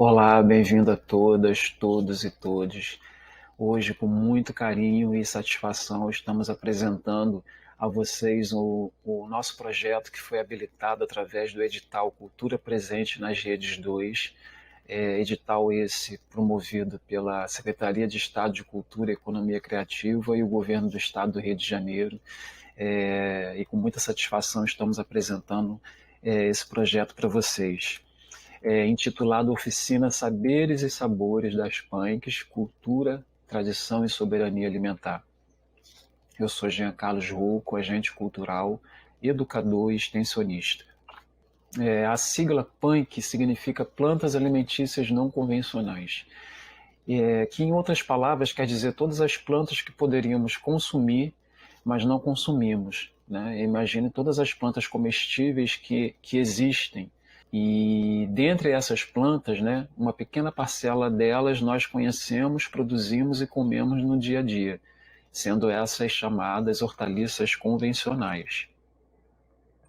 Olá, bem-vindo a todas, todos e todes. Hoje, com muito carinho e satisfação, estamos apresentando a vocês o nosso projeto que foi habilitado através do edital Cultura Presente nas Redes 2, edital esse promovido pela Secretaria de Estado de Cultura e Economia Criativa e o Governo do Estado do Rio de Janeiro. E com muita satisfação estamos apresentando esse projeto para vocês. Intitulado Oficina Saberes e Sabores das Punks, Cultura, Tradição e Soberania Alimentar. Eu sou Jean Carlos Rouco, agente cultural, educador e extensionista. A sigla PUNC significa Plantas Alimentícias Não Convencionais, que em outras palavras quer dizer todas as plantas que poderíamos consumir, mas não consumimos. Né? Imagine todas as plantas comestíveis que existem. E dentre essas plantas, né, uma pequena parcela delas nós conhecemos, produzimos e comemos no dia a dia, sendo essas chamadas hortaliças convencionais.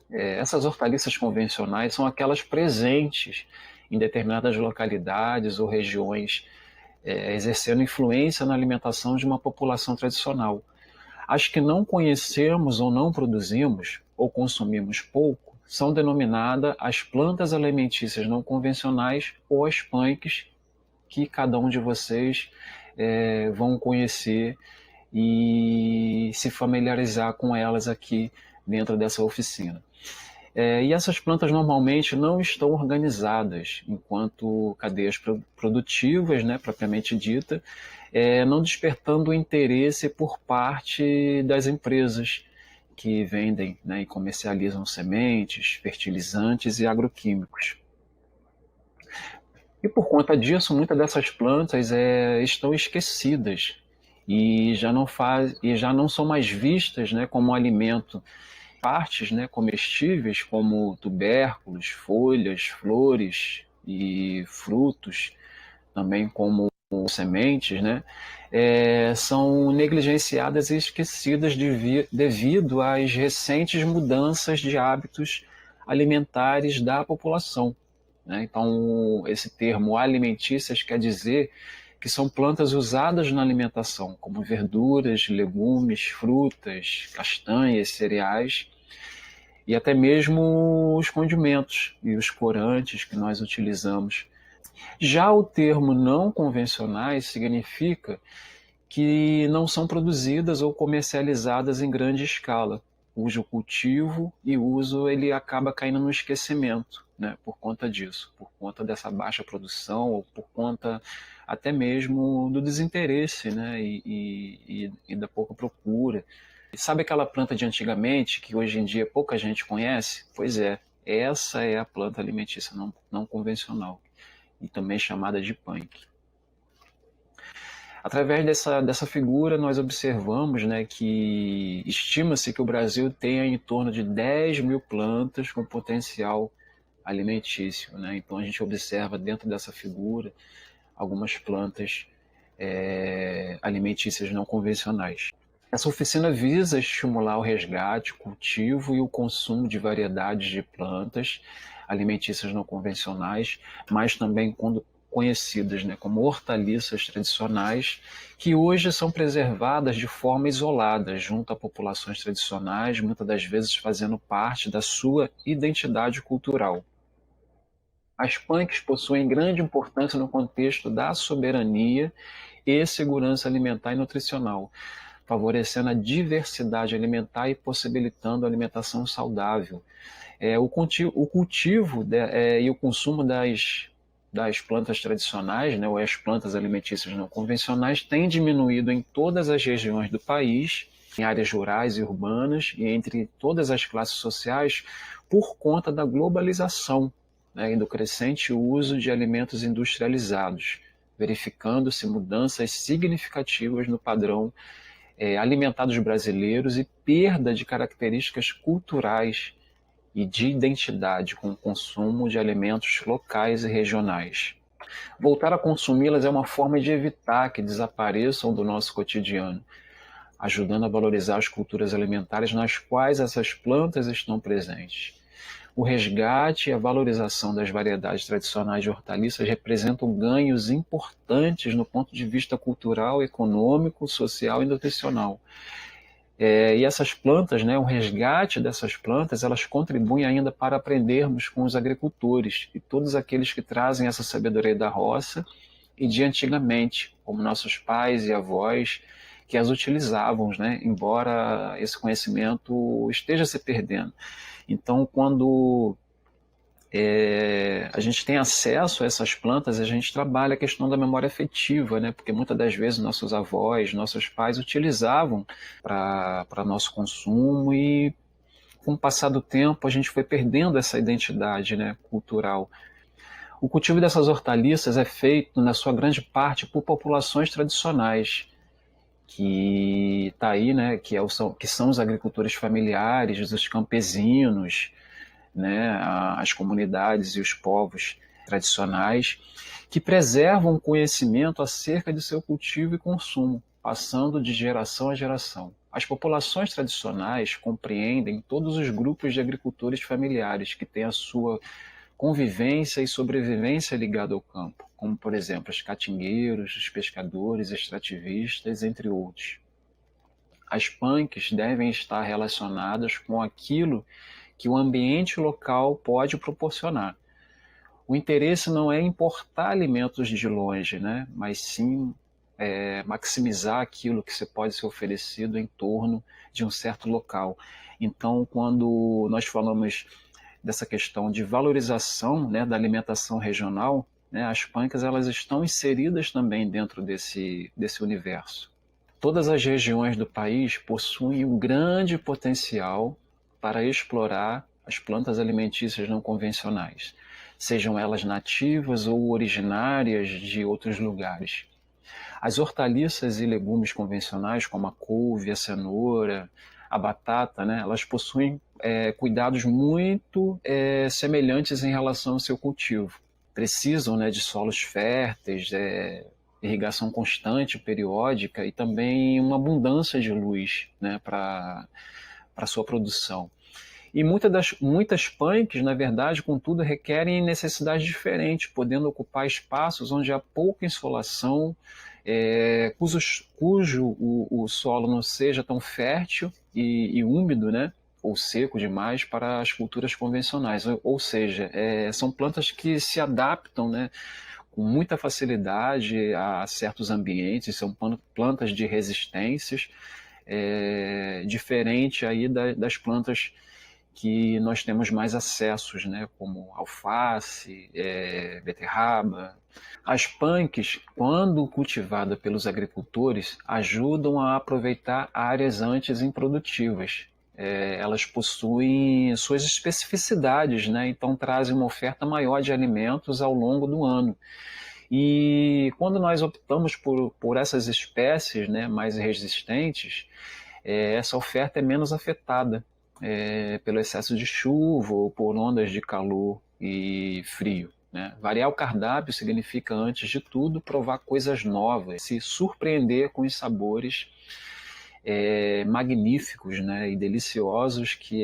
Essas hortaliças convencionais são aquelas presentes em determinadas localidades ou regiões, exercendo influência na alimentação de uma população tradicional. As que não conhecemos ou não produzimos, ou consumimos pouco, são denominadas as plantas alimentícias não convencionais ou as punks, que cada um de vocês vão conhecer e se familiarizar com elas aqui dentro dessa oficina. E essas plantas normalmente não estão organizadas enquanto cadeias produtivas, né, propriamente dita, não despertando interesse por parte das empresas que vendem, né, e comercializam sementes, fertilizantes e agroquímicos. E por conta disso, muitas dessas plantas estão esquecidas e já não são mais vistas, né, como um alimento. Partes, né, comestíveis como tubérculos, folhas, flores e frutos, também como sementes, né, são negligenciadas e esquecidas devido às recentes mudanças de hábitos alimentares da população. Né? Então, esse termo alimentícias quer dizer que são plantas usadas na alimentação, como verduras, legumes, frutas, castanhas, cereais, e até mesmo os condimentos e os corantes que nós utilizamos. Já o termo não convencionais significa que não são produzidas ou comercializadas em grande escala, cujo cultivo e uso ele acaba caindo no esquecimento, né, por conta disso, por conta dessa baixa produção ou por conta até mesmo do desinteresse, né, e da pouca procura. Sabe aquela planta de antigamente que hoje em dia pouca gente conhece? Pois é, essa é a planta alimentícia não convencional e também chamada de punk. Através dessa figura, nós observamos, né, que estima-se que o Brasil tenha em torno de 10 mil plantas com potencial alimentício. Né? Então, a gente observa dentro dessa figura algumas plantas alimentícias não convencionais. Essa oficina visa estimular o resgate, o cultivo e o consumo de variedades de plantas alimentícias não convencionais, mas também conhecidas, né, como hortaliças tradicionais, que hoje são preservadas de forma isolada, junto a populações tradicionais, muitas das vezes fazendo parte da sua identidade cultural. As punks possuem grande importância no contexto da soberania e segurança alimentar e nutricional, favorecendo a diversidade alimentar e possibilitando a alimentação saudável. O cultivo e o consumo das plantas tradicionais, né, ou as plantas alimentícias não convencionais, tem diminuído em todas as regiões do país, em áreas rurais e urbanas, e entre todas as classes sociais, por conta da globalização, né, e do crescente uso de alimentos industrializados, verificando-se mudanças significativas no padrão alimentar dos brasileiros e perda de características culturais e de identidade com o consumo de alimentos locais e regionais. Voltar a consumi-las é uma forma de evitar que desapareçam do nosso cotidiano, ajudando a valorizar as culturas alimentares nas quais essas plantas estão presentes. O resgate e a valorização das variedades tradicionais de hortaliças representam ganhos importantes no ponto de vista cultural, econômico, social e nutricional. E essas plantas, né, o resgate dessas plantas, elas contribuem ainda para aprendermos com os agricultores e todos aqueles que trazem essa sabedoria da roça e de antigamente, como nossos pais e avós, que as utilizavam, né, embora esse conhecimento esteja se perdendo. Então, quando a gente tem acesso a essas plantas, a gente trabalha a questão da memória afetiva, né? Porque muitas das vezes nossos avós, nossos pais utilizavam para nosso consumo e com o passar do tempo a gente foi perdendo essa identidade, né, cultural. O cultivo dessas hortaliças é feito, na sua grande parte, por populações tradicionais, que está aí, né, que são os agricultores familiares, os campesinos, né, as comunidades e os povos tradicionais, que preservam o conhecimento acerca de seu cultivo e consumo, passando de geração a geração. As populações tradicionais compreendem todos os grupos de agricultores familiares que têm a sua convivência e sobrevivência ligada ao campo, como, por exemplo, os catingueiros, os pescadores, extrativistas, entre outros. As punks devem estar relacionadas com aquilo que o ambiente local pode proporcionar. O interesse não é importar alimentos de longe, né? Mas sim maximizar aquilo que pode ser oferecido em torno de um certo local. Então, quando nós falamos dessa questão de valorização, né, da alimentação regional, né, as punks elas estão inseridas também dentro desse universo. Todas as regiões do país possuem um grande potencial para explorar as plantas alimentícias não convencionais, sejam elas nativas ou originárias de outros lugares. As hortaliças e legumes convencionais, como a couve, a cenoura, a batata, né, elas possuem cuidados muito semelhantes em relação ao seu cultivo. Precisam, né, de solos férteis, irrigação constante, periódica e também uma abundância de luz, né, para a sua produção. E muitas punks, na verdade, contudo, requerem necessidades diferentes, podendo ocupar espaços onde há pouca insolação, cujo o solo não seja tão fértil e úmido, né, ou seco demais para as culturas convencionais. Ou seja, são plantas que se adaptam, né, com muita facilidade a certos ambientes, são plantas de resistências, diferente aí das plantas que nós temos mais acessos, né, como alface, beterraba. As punks, quando cultivadas pelos agricultores, ajudam a aproveitar áreas antes improdutivas. Elas possuem suas especificidades, né, então trazem uma oferta maior de alimentos ao longo do ano. E quando nós optamos por essas espécies, né, mais resistentes, essa oferta é menos afetada pelo excesso de chuva ou por ondas de calor e frio, né? Variar o cardápio significa, antes de tudo, provar coisas novas, se surpreender com os sabores magníficos, né, e deliciosos que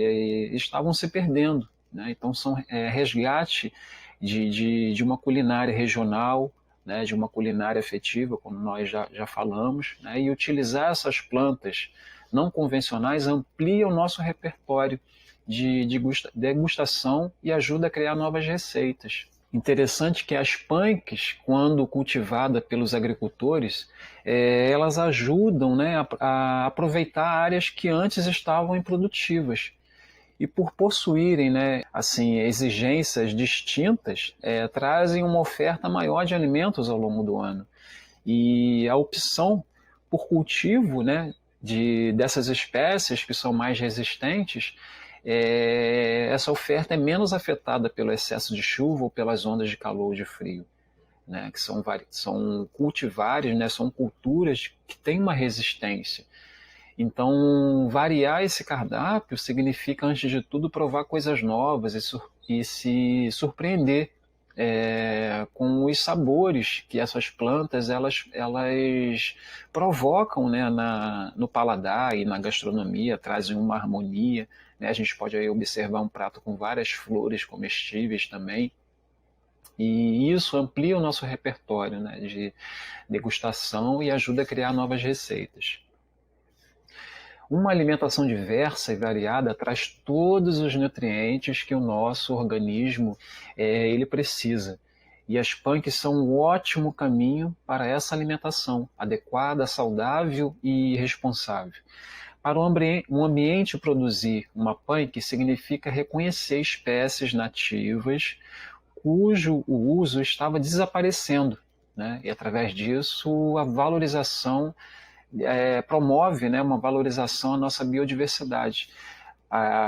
estavam se perdendo, né? Então são resgate de uma culinária regional, né, de uma culinária afetiva, como nós já falamos, né, e utilizar essas plantas não convencionais amplia o nosso repertório de degustação e ajuda a criar novas receitas. Interessante que as punks, quando cultivadas pelos agricultores, elas ajudam, né, a aproveitar áreas que antes estavam improdutivas. E por possuírem, né, assim, exigências distintas, trazem uma oferta maior de alimentos ao longo do ano. E a opção por cultivo, né, dessas espécies que são mais resistentes, essa oferta é menos afetada pelo excesso de chuva ou pelas ondas de calor ou de frio, né, que são cultivares, né, são culturas que têm uma resistência. Então, variar esse cardápio significa, antes de tudo, provar coisas novas e se surpreender com os sabores que essas plantas elas provocam, né, no paladar e na gastronomia, trazem uma harmonia, né? A gente pode aí observar um prato com várias flores comestíveis também, e isso amplia o nosso repertório, né, de degustação e ajuda a criar novas receitas. Uma alimentação diversa e variada traz todos os nutrientes que o nosso organismo ele precisa. E as punks são um ótimo caminho para essa alimentação adequada, saudável e responsável. Para um ambiente produzir uma punk significa reconhecer espécies nativas cujo o uso estava desaparecendo, né? E através disso a valorização promove, né, uma valorização à nossa biodiversidade.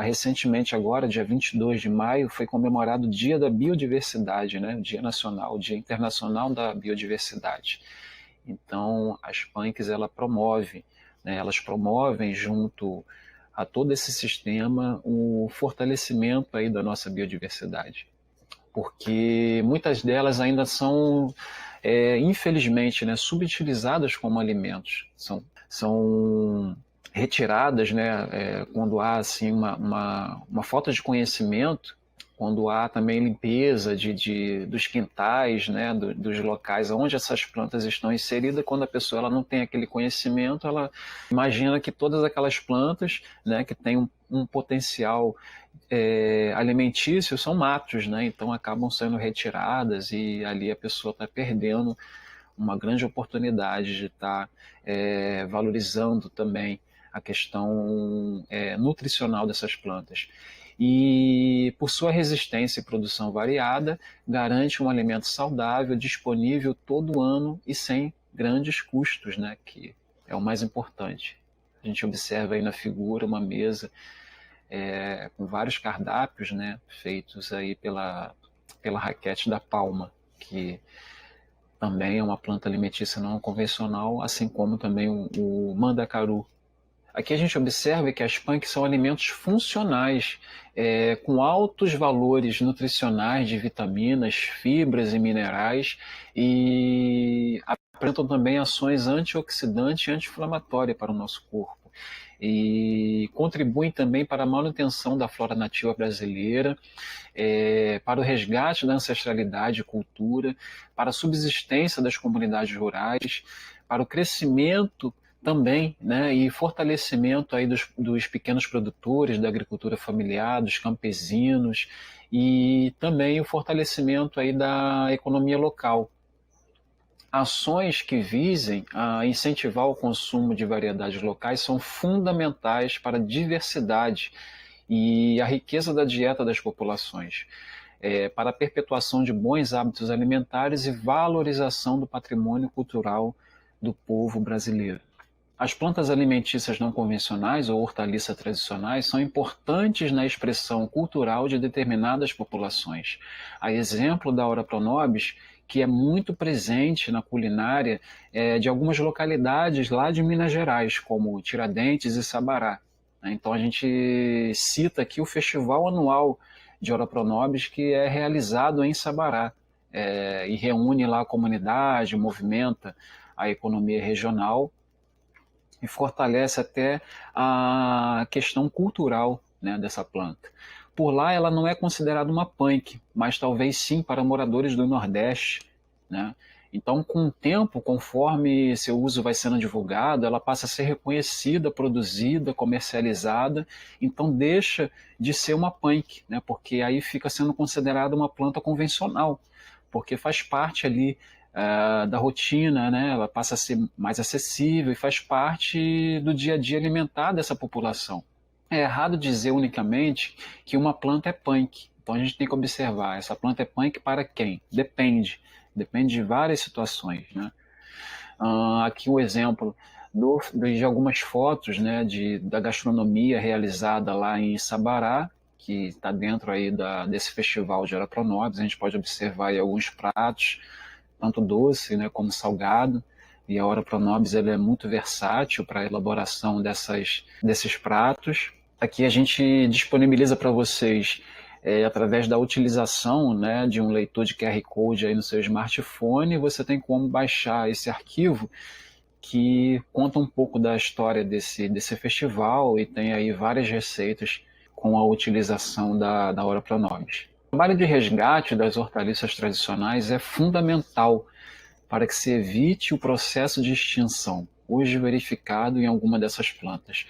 Recentemente agora, dia 22 de maio, foi comemorado o Dia da Biodiversidade, né, o Dia Nacional, o Dia Internacional da Biodiversidade. Então, as punks elas promovem junto a todo esse sistema o fortalecimento aí da nossa biodiversidade, porque muitas delas ainda são infelizmente, né, subutilizadas como alimentos, são retiradas, né, quando há assim, uma falta de conhecimento, quando há também limpeza dos quintais, né, dos locais onde essas plantas estão inseridas. Quando a pessoa ela não tem aquele conhecimento, ela imagina que todas aquelas plantas, né, que têm um potencial alimentício são matos, né? Então acabam sendo retiradas e ali a pessoa está perdendo uma grande oportunidade de estar valorizando também a questão nutricional dessas plantas. E por sua resistência e produção variada, garante um alimento saudável, disponível todo ano e sem grandes custos, né? Que é o mais importante. A gente observa aí na figura uma mesa com vários cardápios, né, feitos aí pela Raquete da Palma, que também é uma planta alimentícia não convencional, assim como também o mandacaru. Aqui a gente observa que as punks são alimentos funcionais, com altos valores nutricionais de vitaminas, fibras e minerais, e apresentam também ações antioxidantes e anti-inflamatórias para o nosso corpo. E contribuem também para a manutenção da flora nativa brasileira, para o resgate da ancestralidade e cultura, para a subsistência das comunidades rurais, para o crescimento também, né, e fortalecimento aí dos pequenos produtores, da agricultura familiar, dos campesinos, e também o fortalecimento aí da economia local. Ações que visem a incentivar o consumo de variedades locais são fundamentais para a diversidade e a riqueza da dieta das populações, para a perpetuação de bons hábitos alimentares e valorização do patrimônio cultural do povo brasileiro. As plantas alimentícias não convencionais ou hortaliças tradicionais são importantes na expressão cultural de determinadas populações. A exemplo da Ora Pronobis, que é muito presente na culinária de algumas localidades lá de Minas Gerais, como Tiradentes e Sabará. Então a gente cita aqui o festival anual de Ora Pronobis, que é realizado em Sabará, e reúne lá a comunidade, movimenta a economia regional e fortalece até a questão cultural, né, dessa planta. Por lá ela não é considerada uma punk, mas talvez sim para moradores do Nordeste, né? Então, com o tempo, conforme seu uso vai sendo divulgado, ela passa a ser reconhecida, produzida, comercializada, então deixa de ser uma punk, né? Porque aí fica sendo considerada uma planta convencional, porque faz parte ali da rotina, né? Ela passa a ser mais acessível e faz parte do dia a dia alimentar dessa população. É errado dizer unicamente que uma planta é punk. Então a gente tem que observar, essa planta é punk para quem? Depende de várias situações, né? Aqui um exemplo de algumas fotos, né, da gastronomia realizada lá em Sabará, que está dentro aí desse festival de Ora Pronobis. A gente pode observar aí alguns pratos, tanto doce, né, como salgado, e a Ora Pronobis ela é muito versátil para a elaboração desses pratos. Aqui a gente disponibiliza para vocês através da utilização, né, de um leitor de QR Code aí no seu smartphone, você tem como baixar esse arquivo que conta um pouco da história desse festival e tem aí várias receitas com a utilização da Ora Pronobis. O trabalho de resgate das hortaliças tradicionais é fundamental para que se evite o processo de extinção, hoje verificado em alguma dessas plantas.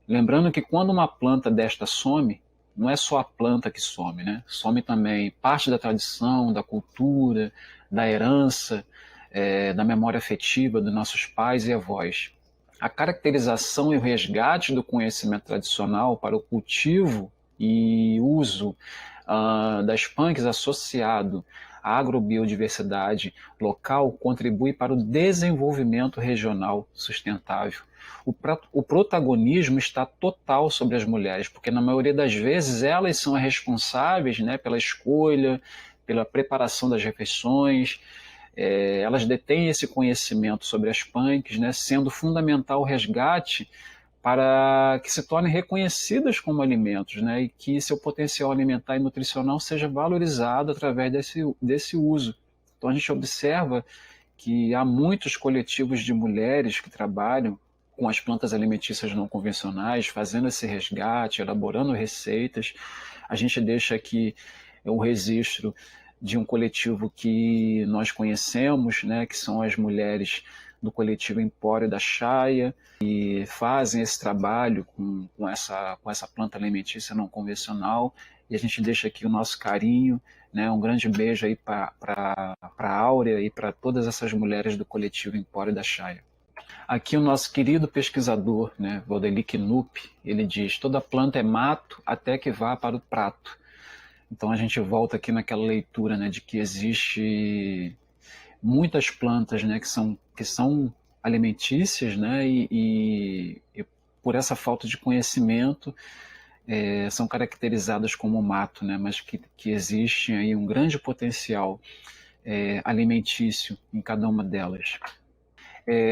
Lembrando que quando uma planta desta some, não é só a planta que some, né? Some também parte da tradição, da cultura, da herança, da memória afetiva dos nossos pais e avós. A caracterização e o resgate do conhecimento tradicional para o cultivo e uso das punks associado à agrobiodiversidade local contribui para o desenvolvimento regional sustentável. O protagonismo está total sobre as mulheres, porque na maioria das vezes elas são as responsáveis, né, pela escolha, pela preparação das refeições. Elas detêm esse conhecimento sobre as punks, né, sendo fundamental o resgate para que se tornem reconhecidas como alimentos, né, e que seu potencial alimentar e nutricional seja valorizado através desse uso. Então a gente observa que há muitos coletivos de mulheres que trabalham com as plantas alimentícias não convencionais, fazendo esse resgate, elaborando receitas. A gente deixa aqui o registro de um coletivo que nós conhecemos, né, que são as mulheres do coletivo Empório da Chaia, que fazem esse trabalho com essa planta alimentícia não convencional, e a gente deixa aqui o nosso carinho, né, um grande beijo aí para a Áurea e para todas essas mulheres do coletivo Empório da Chaia. Aqui o nosso querido pesquisador, né, Valdeli Knupp, ele diz: toda planta é mato até que vá para o prato. Então a gente volta aqui naquela leitura, né, de que existe muitas plantas, né, que são alimentícias, né, e por essa falta de conhecimento são caracterizadas como mato, né, mas que existe aí um grande potencial alimentício em cada uma delas.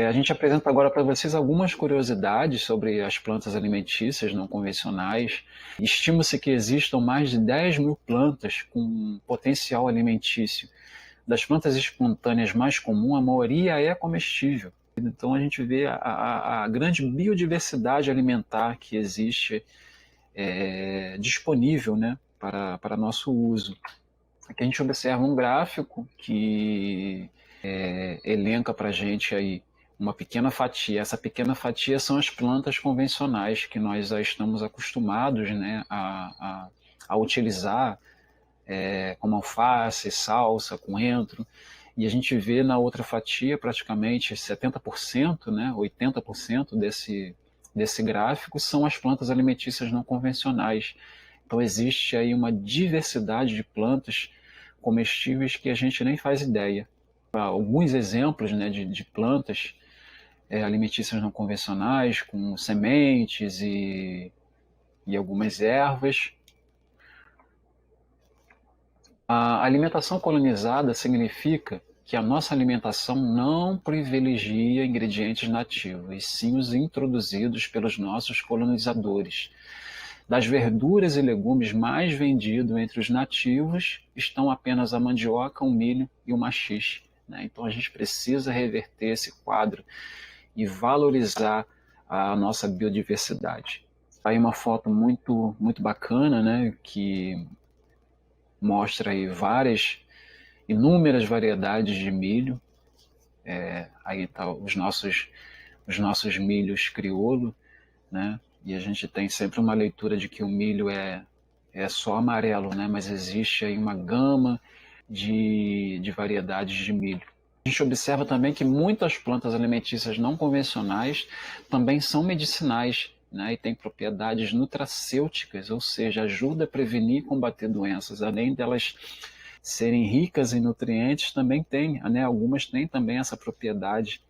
A gente apresenta agora para vocês algumas curiosidades sobre as plantas alimentícias não convencionais. Estima-se que existam mais de 10 mil plantas com potencial alimentício. Das plantas espontâneas mais comuns, a maioria é comestível. Então a gente vê a grande biodiversidade alimentar que existe disponível, né, para nosso uso. Aqui a gente observa um gráfico que elenca para a gente aí uma pequena fatia. Essa pequena fatia são as plantas convencionais que nós já estamos acostumados, né, a utilizar, como alface, salsa, coentro. E a gente vê na outra fatia praticamente 70%, né, 80% desse gráfico são as plantas alimentícias não convencionais. Então existe aí uma diversidade de plantas comestíveis que a gente nem faz ideia. Alguns exemplos, né, de plantas alimentícias não convencionais, com sementes e algumas ervas. A alimentação colonizada significa que a nossa alimentação não privilegia ingredientes nativos, e sim os introduzidos pelos nossos colonizadores. Das verduras e legumes mais vendidos entre os nativos estão apenas a mandioca, o milho e o maxixe, né? Então a gente precisa reverter esse quadro e valorizar a nossa biodiversidade. Aí uma foto muito, muito bacana, né, que mostra aí inúmeras variedades de milho. Aí tá os nossos milhos crioulo, né? E a gente tem sempre uma leitura de que o milho é só amarelo, né? Mas existe aí uma gama de variedades de milho. A gente observa também que muitas plantas alimentícias não convencionais também são medicinais, né, e têm propriedades nutracêuticas, ou seja, ajuda a prevenir e combater doenças. Além delas serem ricas em nutrientes, também tem, né, algumas têm também essa propriedade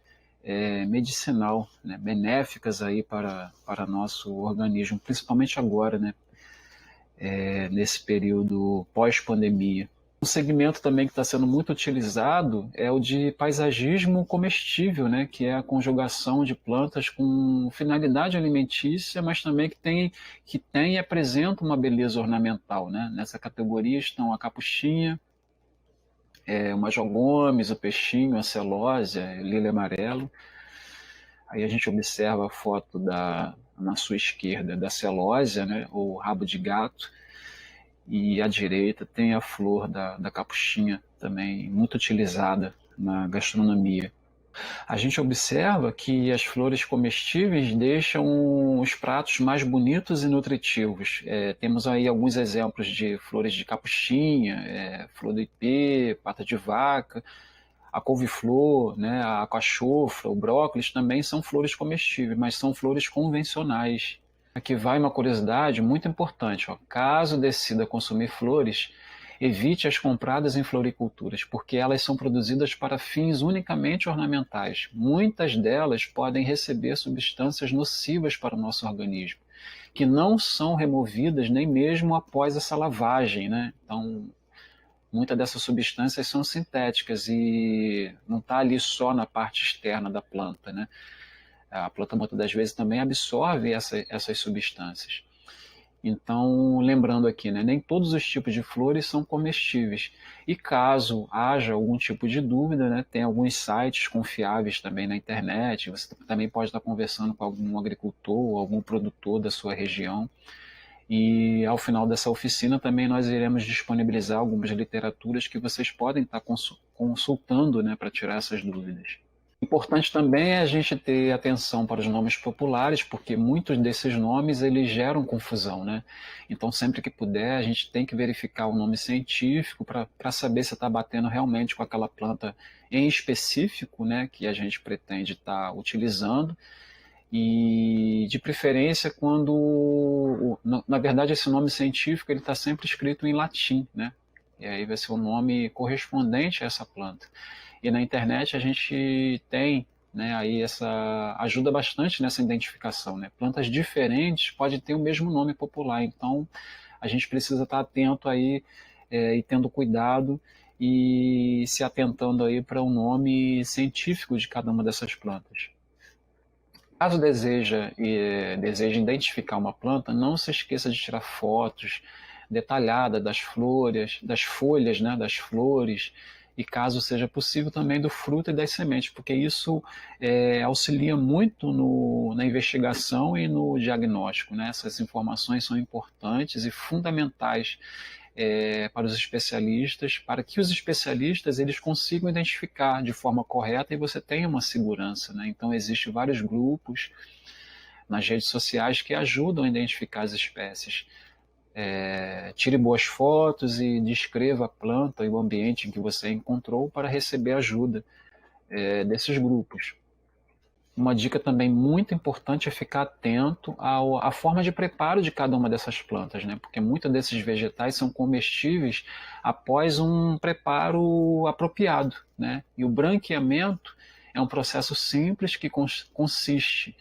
medicinal, né, benéficas aí para nosso organismo, principalmente agora, né, nesse período pós-pandemia. Um segmento também que está sendo muito utilizado é o de paisagismo comestível, né, que é a conjugação de plantas com finalidade alimentícia, mas também que tem e apresenta uma beleza ornamental, né? Nessa categoria estão a capuchinha, o majogômes, o peixinho, a celósia, lírio amarelo. Aí a gente observa a foto na sua esquerda da celósia, né, ou rabo de gato, e à direita tem a flor da capuchinha, também muito utilizada na gastronomia. A gente observa que as flores comestíveis deixam os pratos mais bonitos e nutritivos. Temos aí alguns exemplos de flores de capuchinha, flor do ipê, pata de vaca, a couve-flor, né, a cachofra, o brócolis também são flores comestíveis, mas são flores convencionais. Aqui vai uma curiosidade muito importante. Ó. Caso decida consumir flores, evite as compradas em floriculturas, porque elas são produzidas para fins unicamente ornamentais. Muitas delas podem receber substâncias nocivas para o nosso organismo, que não são removidas nem mesmo após essa lavagem, né? Então, muitas dessas substâncias são sintéticas e não está ali só na parte externa da planta, né? A planta muitas das vezes também absorve essas substâncias. Então, lembrando aqui, né, nem todos os tipos de flores são comestíveis. E caso haja algum tipo de dúvida, né, tem alguns sites confiáveis também na internet. Você também pode estar conversando com algum agricultor ou algum produtor da sua região. E ao final dessa oficina também nós iremos disponibilizar algumas literaturas que vocês podem estar consultando, né, para tirar essas dúvidas. Importante também é a gente ter atenção para os nomes populares, porque muitos desses nomes eles geram confusão, né? Então, sempre que puder, a gente tem que verificar o nome científico para saber se está batendo realmente com aquela planta em específico, né, que a gente pretende estar utilizando. E, de preferência, quando, na verdade, esse nome científico ele está sempre escrito em latim, né? E aí vai ser o nome correspondente a essa planta. E na internet a gente tem, né, aí essa ajuda bastante nessa identificação, né? Plantas diferentes podem ter o mesmo nome popular, então a gente precisa estar atento aí e tendo cuidado e se atentando aí para o nome científico de cada uma dessas plantas. Caso deseje identificar uma planta, não se esqueça de tirar fotos detalhadas das folhas, né, das flores, e caso seja possível também do fruto e das sementes, porque isso auxilia muito na investigação e no diagnóstico, né? Essas informações são importantes e fundamentais para os especialistas, para que os especialistas eles consigam identificar de forma correta e você tenha uma segurança, né? Então existem vários grupos nas redes sociais que ajudam a identificar as espécies. Tire boas fotos e descreva a planta e o ambiente em que você encontrou para receber ajuda desses grupos. Uma dica também muito importante é ficar atento à forma de preparo de cada uma dessas plantas, né? Porque muitos desses vegetais são comestíveis após um preparo apropriado, né? E o branqueamento é um processo simples que consiste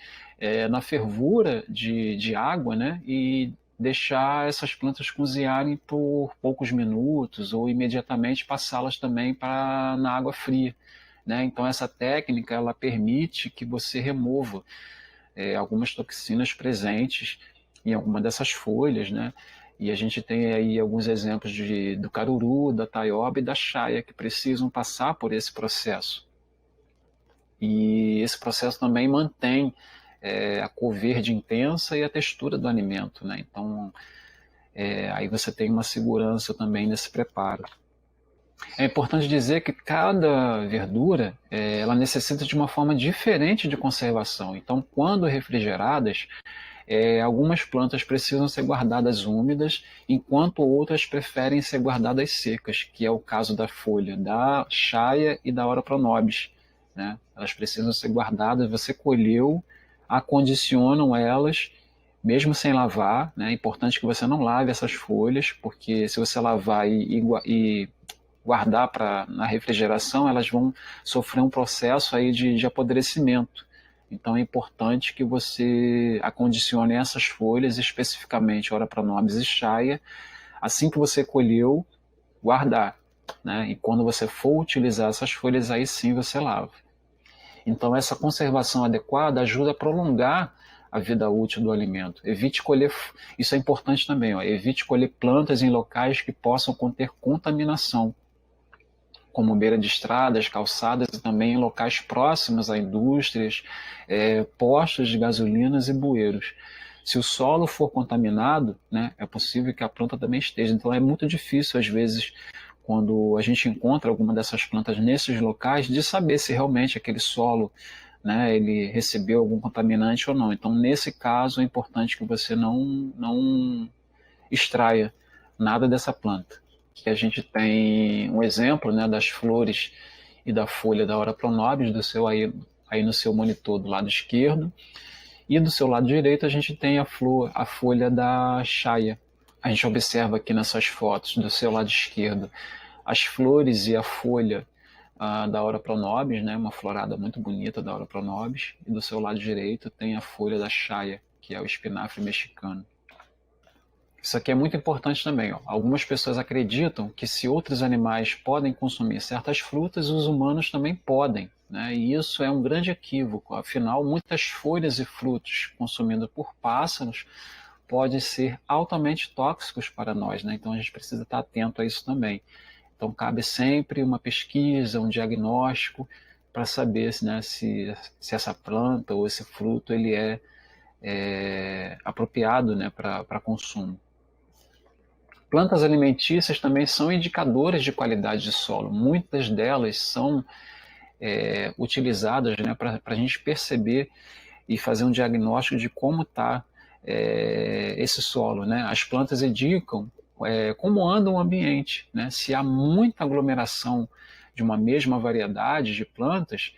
na fervura de água, né? E deixar essas plantas cozinharem por poucos minutos ou imediatamente passá-las também na água fria. Né? Então essa técnica ela permite que você remova algumas toxinas presentes em alguma dessas folhas, né? E a gente tem aí alguns exemplos do caruru, da taioba e da chaia que precisam passar por esse processo. E esse processo também mantém a cor verde intensa e a textura do alimento, né? Então aí você tem uma segurança também nesse preparo. É importante dizer que cada verdura ela necessita de uma forma diferente de conservação. Então, quando refrigeradas, algumas plantas precisam ser guardadas úmidas, enquanto outras preferem ser guardadas secas, que é o caso da folha da chaia e da Ora pronobis, né? Elas precisam ser guardadas, você colheu, acondicionam elas, mesmo sem lavar, né? É importante que você não lave essas folhas, porque se você lavar e guardar na refrigeração, elas vão sofrer um processo aí de apodrecimento. Então é importante que você acondicione essas folhas, especificamente Ora pronobis e chaia, assim que você colheu, guardar. né? E quando você for utilizar essas folhas, aí sim você lava. Então, essa conservação adequada ajuda a prolongar a vida útil do alimento. Evite colher, isso é importante também, ó, evite colher plantas em locais que possam conter contaminação, como beira de estradas, calçadas e também em locais próximos a indústrias, postos de gasolinas e bueiros. Se o solo for contaminado, né, é possível que a planta também esteja. Então é muito difícil, às vezes, quando a gente encontra alguma dessas plantas nesses locais, de saber se realmente aquele solo, né, ele recebeu algum contaminante ou não. Então, nesse caso, é importante que você não extraia nada dessa planta. Que a gente tem um exemplo, né, das flores e da folha da Ora Pronobis, do seu aí no seu monitor do lado esquerdo, e do seu lado direito a gente tem a folha da chaia. A gente observa aqui nessas fotos do seu lado esquerdo as flores e a folha da Ora Pronobis, né, uma florada muito bonita da Ora Pronobis, e do seu lado direito tem a folha da chaia, que é o espinafre mexicano. Isso aqui é muito importante também. Ó. Algumas pessoas acreditam que se outros animais podem consumir certas frutas, os humanos também podem. Né? E isso é um grande equívoco. Afinal, muitas folhas e frutos consumidos por pássaros podem ser altamente tóxicos para nós. Né? Então a gente precisa estar atento a isso também. Então cabe sempre uma pesquisa, um diagnóstico para saber né, se essa planta ou esse fruto ele é apropriado né, para consumo. Plantas alimentícias também são indicadoras de qualidade de solo. Muitas delas são utilizadas né, para a gente perceber e fazer um diagnóstico de como está esse solo. Né? As plantas indicam como anda o ambiente. Né? Se há muita aglomeração de uma mesma variedade de plantas,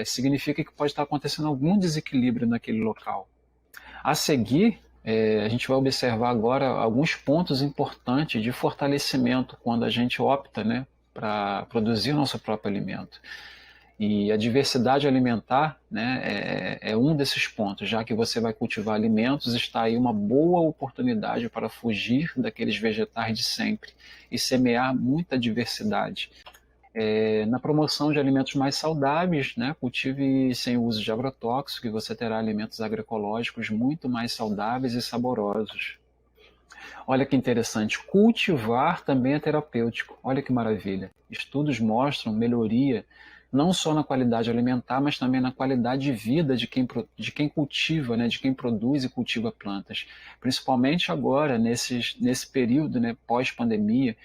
significa que pode estar acontecendo algum desequilíbrio naquele local. A seguir, a gente vai observar agora alguns pontos importantes de fortalecimento quando a gente opta né, para produzir nosso próprio alimento. E a diversidade alimentar né, é um desses pontos, já que você vai cultivar alimentos, está aí uma boa oportunidade para fugir daqueles vegetais de sempre e semear muita diversidade. Na promoção de alimentos mais saudáveis, né, cultive sem uso de agrotóxicos, e você terá alimentos agroecológicos muito mais saudáveis e saborosos. Olha que interessante, cultivar também é terapêutico. Olha que maravilha. Estudos mostram melhoria não só na qualidade alimentar, mas também na qualidade de vida de quem cultiva, né, de quem produz e cultiva plantas. Principalmente agora, nesse período né, pós-pandemia,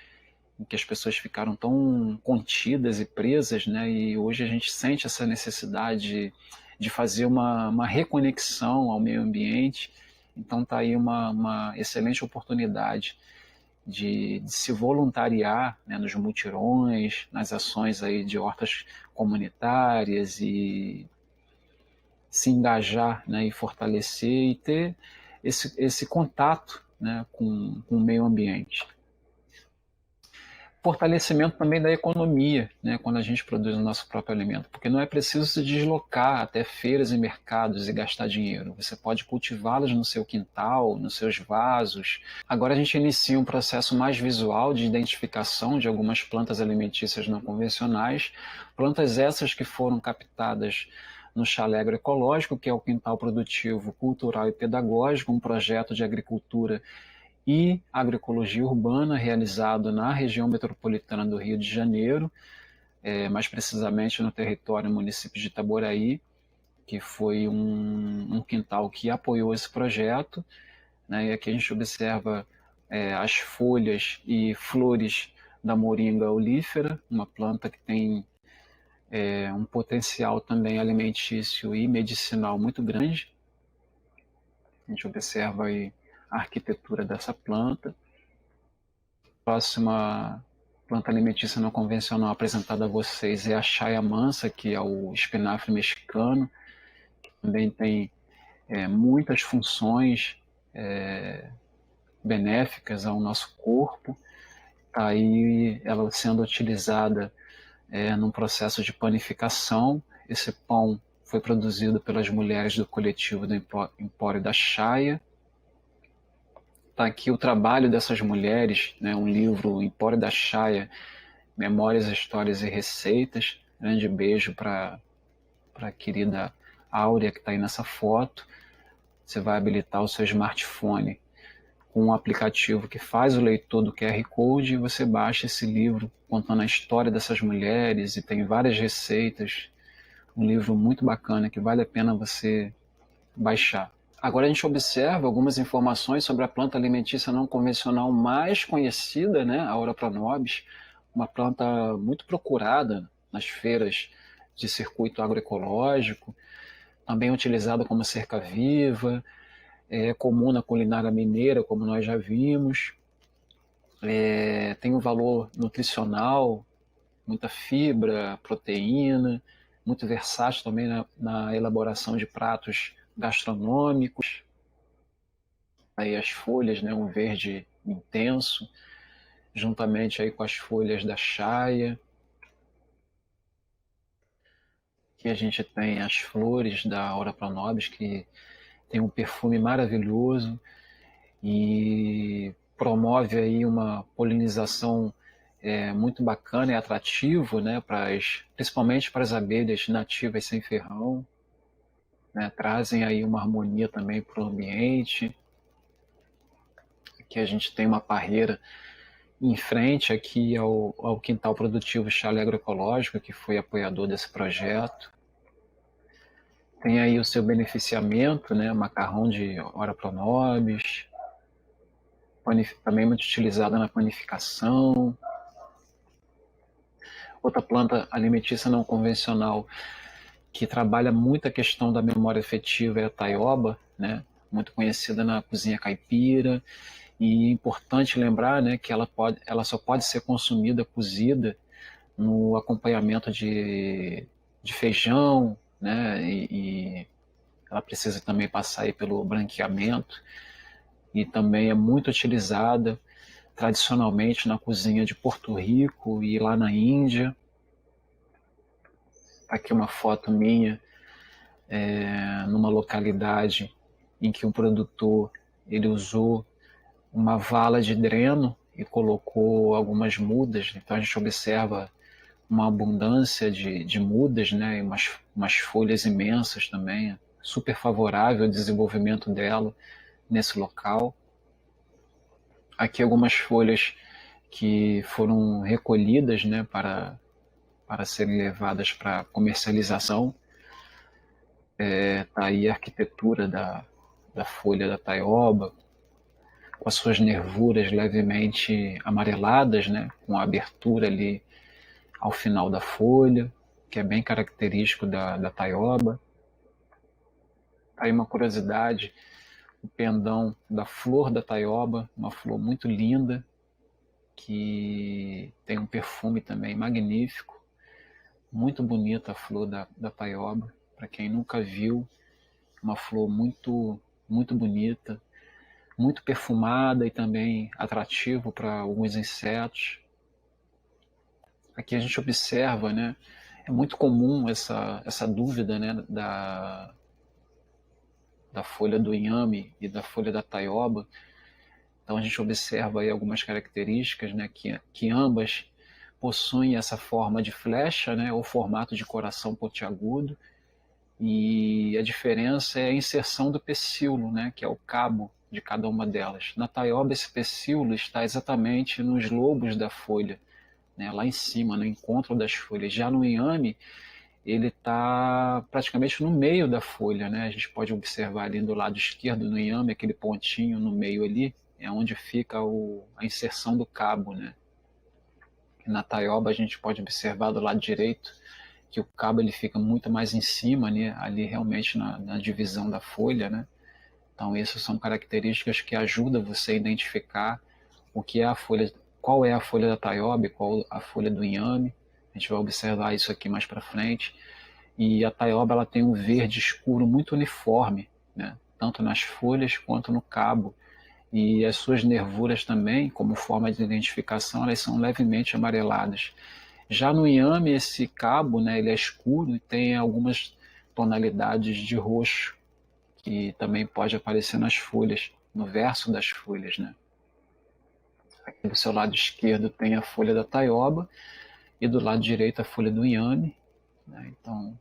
em que as pessoas ficaram tão contidas e presas, né? E hoje a gente sente essa necessidade de fazer uma reconexão ao meio ambiente. Então está aí uma excelente oportunidade de se voluntariar né, nos mutirões, nas ações aí de hortas comunitárias e se engajar né, e fortalecer e ter esse contato né, com o meio ambiente. Fortalecimento também da economia, né, quando a gente produz o nosso próprio alimento, porque não é preciso se deslocar até feiras e mercados e gastar dinheiro. Você pode cultivá-los no seu quintal, nos seus vasos. Agora a gente inicia um processo mais visual de identificação de algumas plantas alimentícias não convencionais, plantas essas que foram captadas no Chalé Agroecológico, que é o Quintal Produtivo, Cultural e Pedagógico, um projeto de agricultura e agroecologia urbana realizado na região metropolitana do Rio de Janeiro, mais precisamente no território do município de Itaboraí, que foi um quintal que apoiou esse projeto. Né, e aqui a gente observa as folhas e flores da moringa oleífera, uma planta que tem um potencial também alimentício e medicinal muito grande. A gente observa aí a arquitetura dessa planta. Próxima planta alimentícia não convencional apresentada a vocês é a chaia mansa, que é o espinafre mexicano, que também tem muitas funções benéficas ao nosso corpo. Está aí ela sendo utilizada num processo de panificação. Esse pão foi produzido pelas mulheres do coletivo do Empório da Chaia. Está aqui o trabalho dessas mulheres, né? Um livro Empório da Chaia, Memórias, Histórias e Receitas. Grande beijo para a querida Áurea, que está aí nessa foto. Você vai habilitar o seu smartphone com um aplicativo que faz o leitor do QR Code e você baixa esse livro contando a história dessas mulheres e tem várias receitas. Um livro muito bacana que vale a pena você baixar. Agora a gente observa algumas informações sobre a planta alimentícia não convencional mais conhecida, né, a Aura pronobis, uma planta muito procurada nas feiras de circuito agroecológico, também utilizada como cerca-viva, é comum na culinária mineira, como nós já vimos, tem um valor nutricional, muita fibra, proteína, muito versátil também na elaboração de pratos gastronômicos. Aí as folhas, né, um verde intenso, juntamente aí com as folhas da chaia. Aqui a gente tem as flores da Aura pronobis, que tem um perfume maravilhoso e promove aí uma polinização muito bacana e atrativo, né, principalmente para as abelhas nativas sem ferrão, né, trazem aí uma harmonia também para o ambiente. Aqui a gente tem uma parreira em frente aqui ao Quintal Produtivo Chalé Agroecológico, que foi apoiador desse projeto. Tem aí o seu beneficiamento, né, macarrão de Aura pronobis, também muito utilizada na panificação. Outra planta alimentícia não convencional que trabalha muito a questão da memória afetiva é a taioba, né, muito conhecida na cozinha caipira. E é importante lembrar, né, que ela só pode ser consumida cozida no acompanhamento de feijão, né, e ela precisa também passar aí pelo branqueamento e também é muito utilizada tradicionalmente na cozinha de Porto Rico e lá na Índia. Aqui uma foto minha numa localidade em que um produtor ele usou uma vala de dreno e colocou algumas mudas. Então a gente observa uma abundância de mudas, né, e umas folhas imensas também, super favorável ao desenvolvimento dela nesse local. Aqui algumas folhas que foram recolhidas, né, para serem levadas para comercialização. Tá aí a arquitetura da folha da taioba, com as suas nervuras levemente amareladas, né, com a abertura ali ao final da folha, que é bem característico da taioba. Aí uma curiosidade, o pendão da flor da taioba, uma flor muito linda, que tem um perfume também magnífico, muito bonita a flor da taioba, para quem nunca viu, uma flor muito, muito bonita, muito perfumada e também atrativo para alguns insetos. Aqui a gente observa, né, é muito comum essa dúvida, né, da folha do inhame e da folha da taioba. Então a gente observa aí algumas características, né, que ambas possuem essa forma de flecha, né, ou formato de coração pontiagudo, e a diferença é a inserção do pecíolo, né, que é o cabo de cada uma delas. Na taioba esse pecíolo está exatamente nos lobos da folha, né, lá em cima, no encontro das folhas. Já no inhame, ele está praticamente no meio da folha, né? A gente pode observar ali do lado esquerdo no inhame, aquele pontinho no meio ali, é onde fica a inserção do cabo, né? E na taioba a gente pode observar do lado direito que o cabo ele fica muito mais em cima, né? Ali realmente na divisão da folha, né? Então essas são características que ajudam você a identificar o que é a folha, qual é a folha da taioba e qual a folha do inhame. A gente vai observar isso aqui mais para frente. E a taioba ela tem um verde escuro muito uniforme, né? Tanto nas folhas quanto no cabo. E as suas nervuras também, como forma de identificação, elas são levemente amareladas. Já no inhame, esse cabo, né, ele é escuro e tem algumas tonalidades de roxo, que também pode aparecer nas folhas. no verso das folhas, né? Aqui do seu lado esquerdo tem a folha da taioba e do lado direito a folha do inhame, né? Então,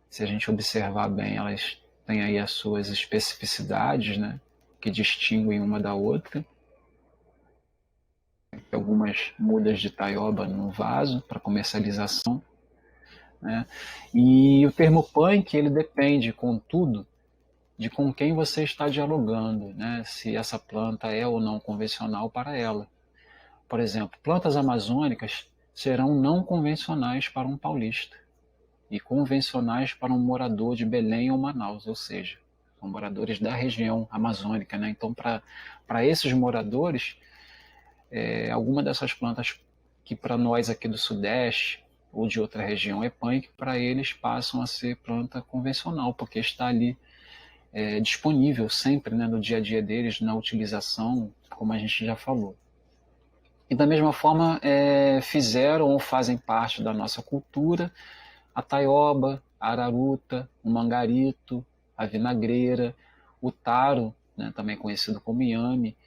se a gente observar bem, elas têm aí as suas especificidades, né? Que distinguem uma da outra. Tem algumas mudas de taioba no vaso para comercialização, né? E o termo punk, ele depende, contudo, de com quem você está dialogando, né? Se essa planta é ou não convencional para ela. Por exemplo, plantas amazônicas serão não convencionais para um paulista e convencionais para um morador de Belém ou Manaus, ou seja, são moradores da região amazônica, né? Então, para esses moradores, alguma dessas plantas que para nós aqui do Sudeste ou de outra região é punk, para eles passam a ser planta convencional, porque está ali disponível sempre, né, no dia a dia deles, na utilização, como a gente já falou. E da mesma forma fizeram ou fazem parte da nossa cultura a taioba, a araruta, o mangarito, a vinagreira, o taro, né, também conhecido como inhame,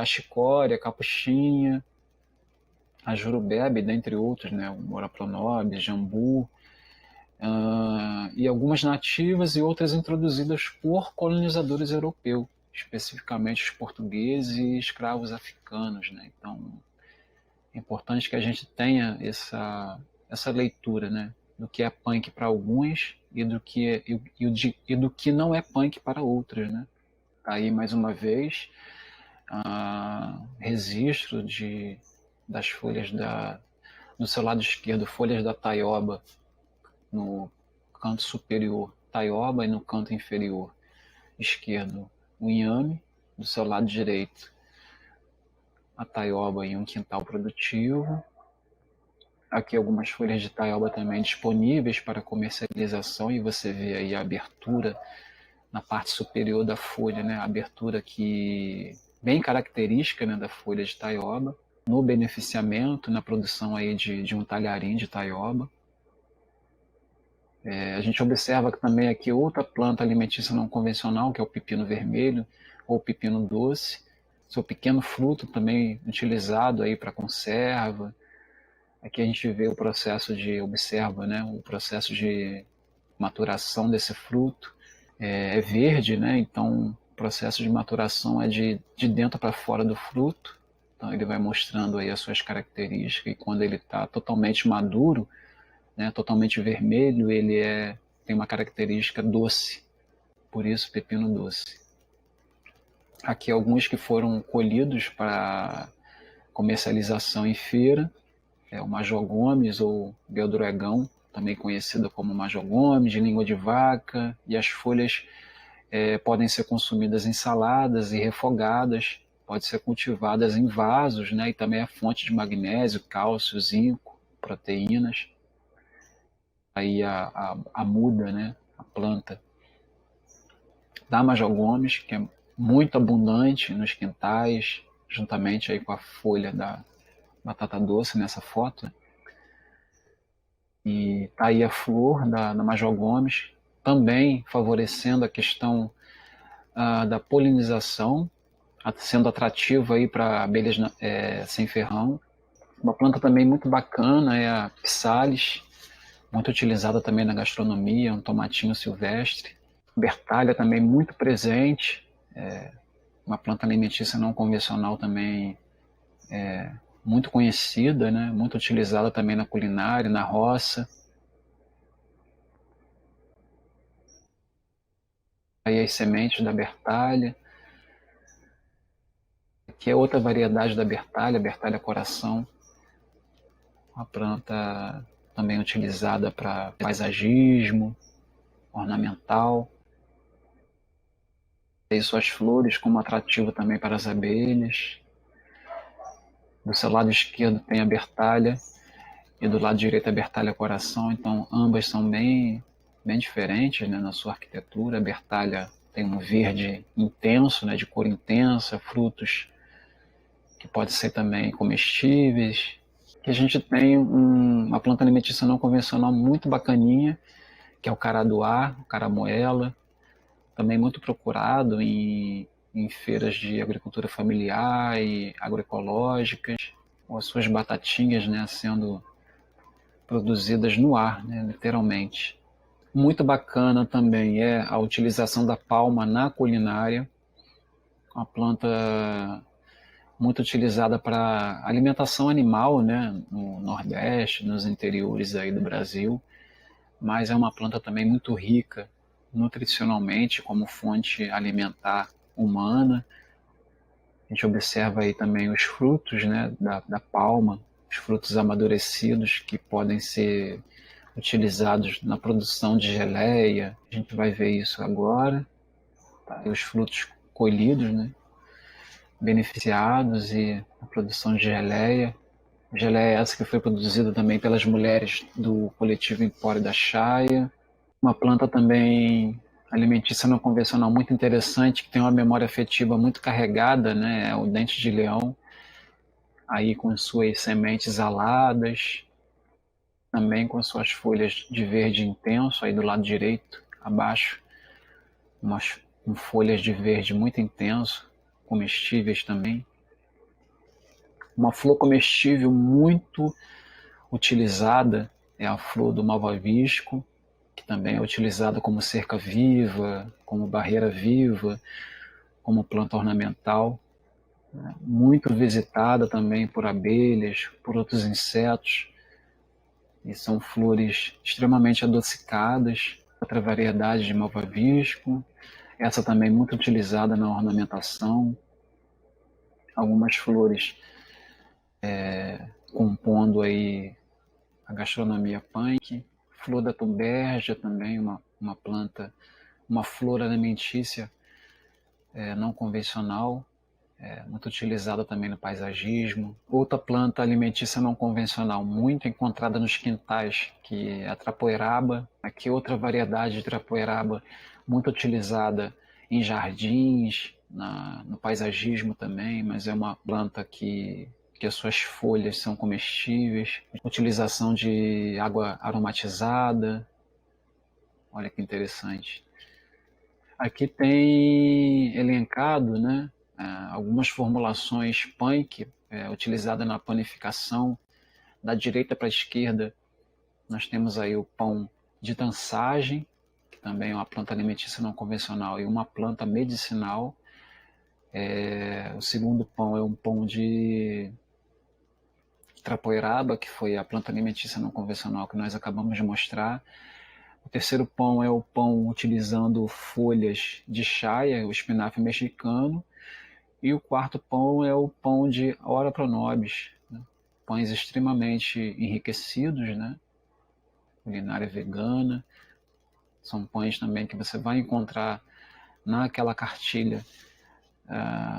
a chicória, a capuchinha, a jurubebe, dentre outros, né, o morapronobe, jambu, e algumas nativas e outras introduzidas por colonizadores europeus, especificamente os portugueses e escravos africanos, né? Então, é importante que a gente tenha essa leitura, né, do que é punk para alguns e do que não é punk para outros, né? Aí, mais uma vez, registro das folhas no seu lado esquerdo, folhas da taioba, no canto superior taioba e no canto inferior esquerdo o inhame, do seu lado direito a taioba em um quintal produtivo. Aqui algumas folhas de taioba também disponíveis para comercialização e você vê aí a abertura na parte superior da folha, né? A abertura que bem característica, né, da folha de taioba, no beneficiamento, na produção aí de um talharim de taioba. A gente observa que também aqui outra planta alimentícia não convencional, que é o pepino vermelho ou pepino doce, seu pequeno fruto também utilizado aí para conserva. Aqui a gente vê o processo observa, né, o processo de maturação desse fruto. É verde, né, então o processo de maturação é de dentro para fora do fruto. Então ele vai mostrando aí as suas características e quando ele está totalmente maduro, né, totalmente vermelho, ele tem uma característica doce, por isso pepino doce. Aqui alguns que foram colhidos para comercialização em feira, o Major Gomes ou Beldroegão, também conhecido como Major Gomes, de língua de vaca, e as folhas podem ser consumidas em saladas e refogadas, pode ser cultivadas em vasos, né, e também é fonte de magnésio, cálcio, zinco, proteínas. Aí a muda, né, a planta da Major Gomes, que é muito abundante nos quintais, juntamente aí com a folha da batata doce nessa foto. E tá aí a flor da Major Gomes, também favorecendo a questão da polinização, sendo atrativa aí para abelhas sem ferrão. Uma planta também muito bacana é a Psalis, muito utilizada também na gastronomia, um tomatinho silvestre. Bertalha também muito presente, uma planta alimentícia não convencional também muito conhecida, né? Muito utilizada também na culinária, na roça. Aí as sementes da bertalha. Aqui é outra variedade da bertalha, bertalha coração, uma planta também utilizada para paisagismo, ornamental. Tem suas flores como atrativo também para as abelhas. Do seu lado esquerdo tem a bertalha e do lado direito a bertalha coração, então ambas são bem diferentes, né, na sua arquitetura. A bertalha tem um verde intenso, né, de cor intensa, frutos que podem ser também comestíveis. Que a gente tem uma planta alimentícia não convencional muito bacaninha, que é o caradoá, o caramoela, também muito procurado em feiras de agricultura familiar e agroecológicas, ou as suas batatinhas, né, sendo produzidas no ar, né, literalmente. Muito bacana também é a utilização da palma na culinária, uma planta muito utilizada para alimentação animal, né, no Nordeste, nos interiores aí do Brasil, mas é uma planta também muito rica nutricionalmente como fonte alimentar humana. A gente observa aí também os frutos, né, da palma, os frutos amadurecidos que podem ser utilizados na produção de geleia. A gente vai ver isso agora. Tá? E os frutos colhidos, né, beneficiados e a produção de geleia. Geleia essa que foi produzida também pelas mulheres do coletivo Empório da Chaia. Uma planta também alimentícia não convencional muito interessante, que tem uma memória afetiva muito carregada, né? É o dente de leão, aí com suas sementes aladas, também com suas folhas de verde intenso, aí do lado direito, abaixo, umas com folhas de verde muito intenso, comestíveis também. Uma flor comestível muito utilizada é a flor do malvavisco, que também é utilizada como cerca viva, como barreira viva, como planta ornamental, né? Muito visitada também por abelhas, por outros insetos, e são flores extremamente adocicadas, outra variedade de malvavisco, essa também muito utilizada na ornamentação, algumas flores compondo aí a gastronomia punk, flor da tubergia também, uma planta, uma flor alimentícia não convencional, muito utilizada também no paisagismo. Outra planta alimentícia não convencional, muito encontrada nos quintais, que é a trapoeraba. Aqui outra variedade de trapoeraba, muito utilizada em jardins, no paisagismo também, mas é uma planta que as suas folhas são comestíveis. Utilização de água aromatizada, olha que interessante. Aqui tem elencado, né, algumas formulações punk utilizadas na panificação. Da direita para a esquerda, nós temos aí o pão de dançagem, que também é uma planta alimentícia não convencional e uma planta medicinal. O segundo pão é um pão de trapoeraba, que foi a planta alimentícia não convencional que nós acabamos de mostrar. O terceiro pão é o pão utilizando folhas de chaia, o espinafre mexicano. E o quarto pão é o pão de Ora Pro Nobis, né? Pães extremamente enriquecidos, né? Culinária vegana. São pães também que você vai encontrar naquela cartilha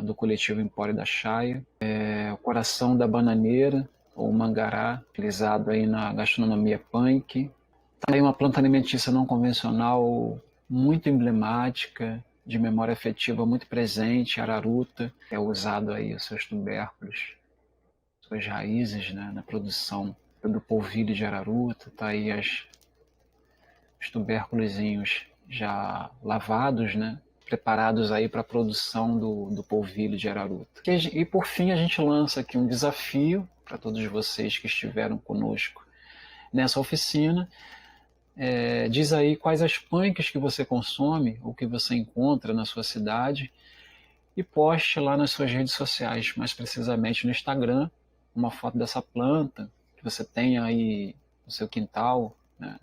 do coletivo Empório da Chaia. O coração da bananeira, ou mangará, utilizado aí na gastronomia punk. Também uma planta alimentícia não convencional muito emblemática, de memória afetiva muito presente, araruta, é usado aí os seus tubérculos, suas raízes, né, na produção do polvilho de araruta. Tá aí os tubérculozinhos já lavados, né, preparados aí para a produção do polvilho de araruta. E por fim a gente lança aqui um desafio para todos vocês que estiveram conosco nessa oficina. Diz aí quais as punks que você consome ou que você encontra na sua cidade e poste lá nas suas redes sociais, mais precisamente no Instagram, uma foto dessa planta que você tem aí no seu quintal, né?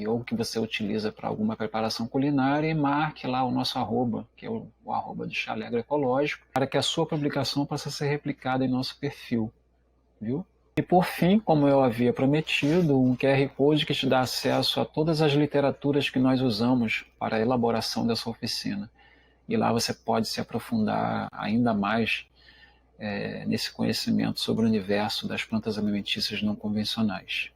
Ou que você utiliza para alguma preparação culinária, e marque lá o nosso arroba, que é o arroba de Chalé Agroecológico, para que a sua publicação possa ser replicada em nosso perfil, viu? E por fim, como eu havia prometido, um QR Code que te dá acesso a todas as literaturas que nós usamos para a elaboração dessa oficina. E lá você pode se aprofundar ainda mais nesse conhecimento sobre o universo das plantas alimentícias não convencionais.